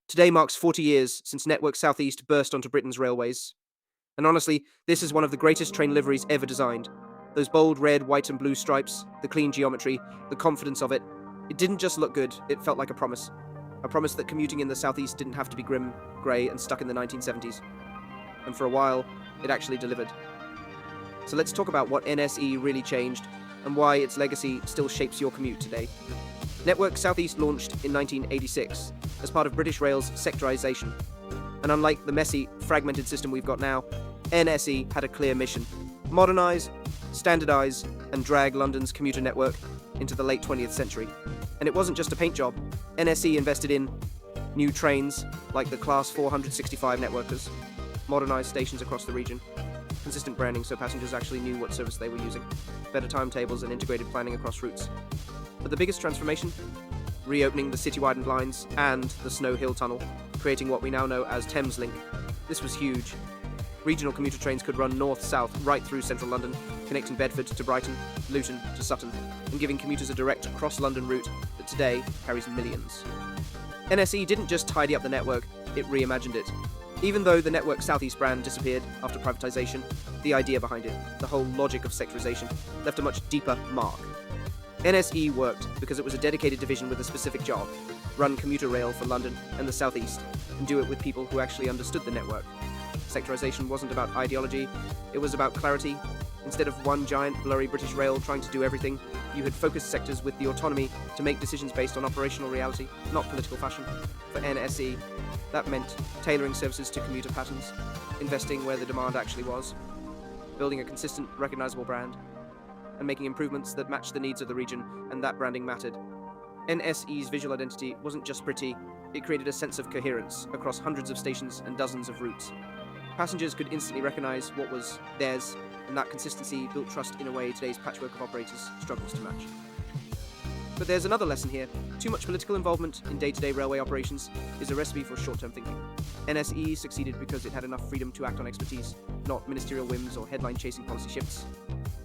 Today marks 40 years since Network SouthEast burst onto Britain's railways. And honestly, this is one of the greatest train liveries ever designed. Those bold red, white, and blue stripes, the clean geometry, the confidence of it. It didn't just look good, it felt like a promise. A promise that commuting in the Southeast didn't have to be grim, grey, and stuck in the 1970s. And for a while, it actually delivered. So let's talk about what NSE really changed and why its legacy still shapes your commute today. Network SouthEast launched in 1986 as part of British Rail's sectorisation. And unlike the messy, fragmented system we've got now, NSE had a clear mission: modernise, standardise, and drag London's commuter network into the late 20th century. And it wasn't just a paint job. NSE invested in new trains, like the Class 465 networkers, modernised stations across the region, consistent branding so passengers actually knew what service they were using, better timetables and integrated planning across routes. But the biggest transformation? Reopening the city-widened lines and the Snow Hill Tunnel, creating what we now know as Thames Link. This was huge. Regional commuter trains could run north-south right through central London, connecting Bedford to Brighton, Luton to Sutton, and giving commuters a direct cross-London route that today carries millions. NSE didn't just tidy up the network, it reimagined it. Even though the Network SouthEast brand disappeared after privatisation, the idea behind it, the whole logic of sectorisation, left a much deeper mark. NSE worked because it was a dedicated division with a specific job: run commuter rail for London and the Southeast, and do it with people who actually understood the network. Sectorisation wasn't about ideology, it was about clarity. Instead of one giant, blurry British Rail trying to do everything, you had focused sectors with the autonomy to make decisions based on operational reality, not political fashion. For NSE, that meant tailoring services to commuter patterns, investing where the demand actually was, building a consistent, recognisable brand, and making improvements that matched the needs of the region, and that branding mattered. NSE's visual identity wasn't just pretty, it created a sense of coherence across hundreds of stations and dozens of routes. Passengers could instantly recognise what was theirs, and that consistency built trust in a way today's patchwork of operators struggles to match. But there's another lesson here. Too much political involvement in day-to-day railway operations is a recipe for short-term thinking. NSE succeeded because it had enough freedom to act on expertise, not ministerial whims or headline-chasing policy shifts.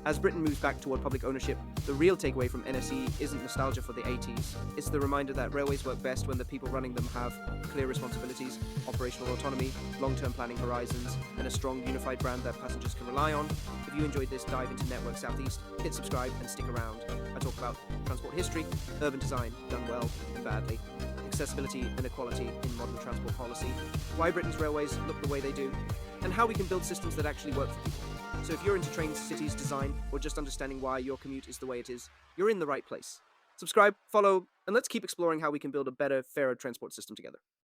As Britain moves back toward public ownership, the real takeaway from NSE isn't nostalgia for the 80s. It's the reminder that railways work best when the people running them have clear responsibilities, operational autonomy, long-term planning horizons, and a strong, unified brand that passengers can rely on. If you enjoyed this dive into Network SouthEast, hit subscribe and stick around. I talk about transport history, urban design, done well and badly, accessibility and equality in modern transport policy, why Britain's railways look the way they do, and how we can build systems that actually work for people. So if you're into trains, cities, design, or just understanding why your commute is the way it is, you're in the right place. Subscribe, follow, and let's keep exploring how we can build a better, fairer transport system together.